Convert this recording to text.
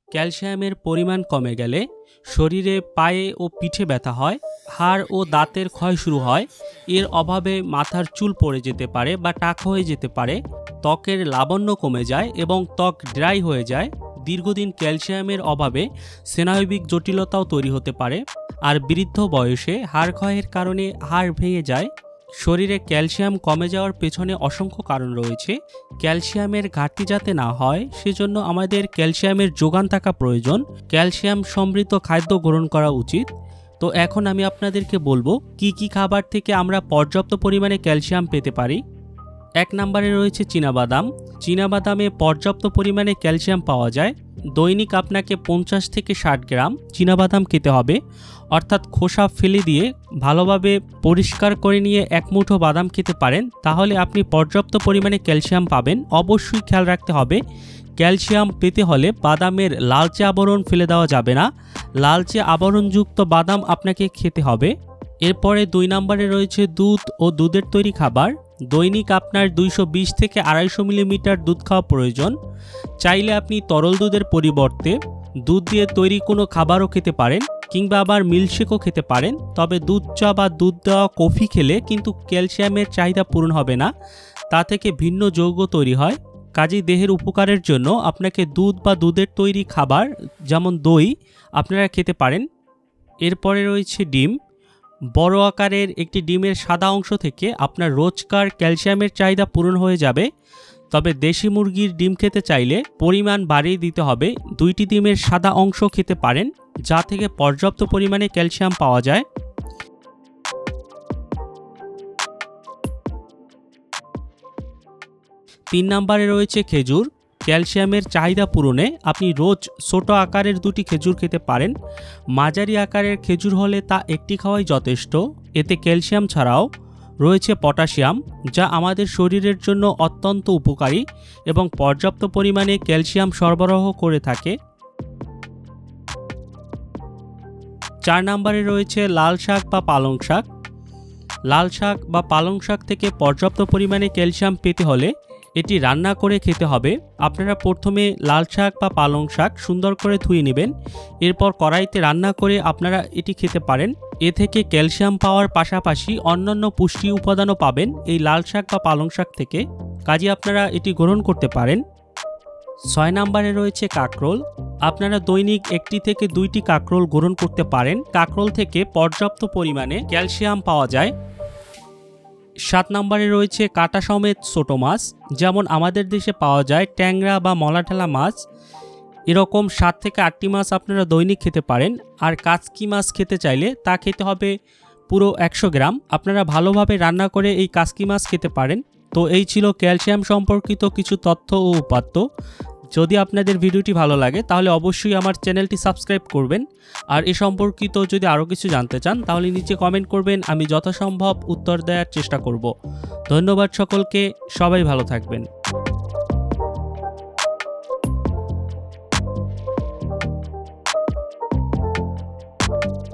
ক্যালসিয়ামের পরিমাণ কমে গেলে শরীরে পায়ে ও পিঠে ব্যথা হয়, হাড় ও দাঁতের ক্ষয় শুরু হয়। এর অভাবে মাথার চুল পড়ে যেতে পারে বা টাক হয়ে যেতে পারে, ত্বকের লাবণ্য কমে যায় এবং ত্বক ড্রাই হয়ে যায়। দীর্ঘদিন ক্যালসিয়ামের অভাবে স্নায়বিক জটিলতাও তৈরি হতে পারে। আর বৃদ্ধ বয়সে হাড় ক্ষয়ের কারণে হাড় ভেঙে যায়। শরীরে ক্যালসিয়াম কমে যাওয়ার পেছনে অসংখ্য কারণ রয়েছে। ক্যালসিয়ামের ঘাটতি যাতে না হয় সেজন্য আমাদের ক্যালসিয়ামের যোগান থাকা প্রয়োজন। ক্যালসিয়াম সমৃদ্ধ খাদ্য গ্রহণ করা উচিত। তো এখন আমি আপনাদেরকে বলবো কি কি খাবার থেকে আমরা পর্যাপ্ত পরিমাণে ক্যালসিয়াম পেতে পারি। 1 নম্বরে রয়েছে চীনাবাদাম। চীনাবাদামে পর্যাপ্ত পরিমাণে ক্যালসিয়াম পাওয়া যায়। দৈনিক আপনাকে 50 থেকে 60 গ্রাম চীনাবাদাম খেতে হবে, অর্থাৎ খোসা ফেলে দিয়ে ভালোভাবে পরিষ্কার করে নিয়ে 1 মুঠো বাদাম খেতে পারেন, তাহলে আপনি পর্যাপ্ত পরিমাণে ক্যালসিয়াম পাবেন। অবশ্যই খেয়াল রাখতে হবে, ক্যালসিয়াম পেতে হলে বাদামের লালচে আবরণ ফেলে দেওয়া যাবে না। লালচে আবরণযুক্ত বাদাম আপনাকে খেতে হবে। এরপরে 2 নম্বরে রয়েছে দুধ ও দুধের তৈরি খাবার। দৈনিক আপনার 220 থেকে 250 মিলিমিটার দুধ খাওয়া প্রয়োজন। চাইলে আপনি তরল দুধের পরিবর্তে দুধ দিয়ে তৈরি কোনো খাবারও খেতে পারেন, কিংবা আবার মিল্কশেকও খেতে পারেন। তবে দুধ চা বা দুধ দেওয়া কফি খেলে কিন্তু ক্যালসিয়ামের চাহিদা পূরণ হবে না, তা থেকে ভিন্ন যৌগ তৈরি হয়। কাজেই দেহের উপকারের জন্য আপনাকে দুধ বা দুধের তৈরি খাবার যেমন দই আপনারা খেতে পারেন। এরপরে রয়েছে ডিম। বড় আকারের একটি ডিমের সাদা অংশ থেকে আপনার রোজকার ক্যালসিয়ামের চাহিদা পূরণ হয়ে যাবে। তবে দেশি মুরগির ডিম খেতে চাইলে পরিমাণ বাড়িয়ে দিতে হবে। 2টি ডিমের সাদা অংশ খেতে পারেন, যা থেকে পর্যাপ্ত পরিমাণে ক্যালসিয়াম পাওয়া যায়। 3 নম্বরে রয়েছে খেজুর। ক্যালসিয়ামের চাহিদা পূরণে আপনি রোজ ছোট আকারের 2টি খেজুর খেতে পারেন। মাঝারি আকারের খেজুর হলে তা একটি খাওয়াই যথেষ্ট। এতে ক্যালসিয়াম ছাড়াও রয়েছে পটাশিয়াম, যা আমাদের শরীরের জন্য অত্যন্ত উপকারী এবং পর্যাপ্ত পরিমাণে ক্যালসিয়াম সরবরাহ করে থাকে। 4 নম্বরে রয়েছে লাল শাক বা পালং শাক। লাল শাক বা পালং শাক থেকে পর্যাপ্ত পরিমাণে ক্যালসিয়াম পেতে হলে এটি রান্না করে খেতে হবে। আপনারা প্রথমে লাল শাক বা পালং শাক সুন্দর করে ধুয়ে নেবেন। এরপর কড়াইতে রান্না করে আপনারা এটি খেতে পারেন। এ থেকে ক্যালসিয়াম পাওয়ার পাশাপাশি অন্যান্য পুষ্টি উপাদানও পাবেন এই লাল শাক বা পালং শাক থেকে। কাজে আপনারা এটি গ্রহণ করতে পারেন। 6 নম্বরে রয়েছে কাঁকরোল। আপনারা দৈনিক 1টি থেকে 2টি কাঁকরোল গ্রহণ করতে পারেন। কাঁকরোল থেকে পর্যাপ্ত পরিমাণে ক্যালসিয়াম পাওয়া যায়। 7 নম্বরে রয়েছে কাঁটা সমেত ছোট মাছ, যেমন আমাদের দেশে পাওয়া যায় ট্যাংরা বা মলাটেলা মাছ। এরকম 7 থেকে 8টি মাছ আপনারা দৈনিক খেতে পারেন। আর কাচকি মাছ খেতে চাইলে তা খেতে হবে পুরো 100 গ্রাম। আপনারা ভালোভাবে রান্না করে এই কাচকি মাছ খেতে পারেন। তো এই ছিল ক্যালসিয়াম সম্পর্কিত কিছু তথ্য ও উপাত্ত। যদি আপনাদের ভিডিওটি ভালো লাগে তাহলে অবশ্যই আমার চ্যানেলটি সাবস্ক্রাইব করবেন। আর এ সম্পর্কিত যদি আরও কিছু জানতে চান তাহলে নিচে কমেন্ট করবেন, আমি যথাসম্ভব উত্তর দেওয়ার চেষ্টা করব। ধন্যবাদ সকলকে, সবাই ভালো থাকবেন।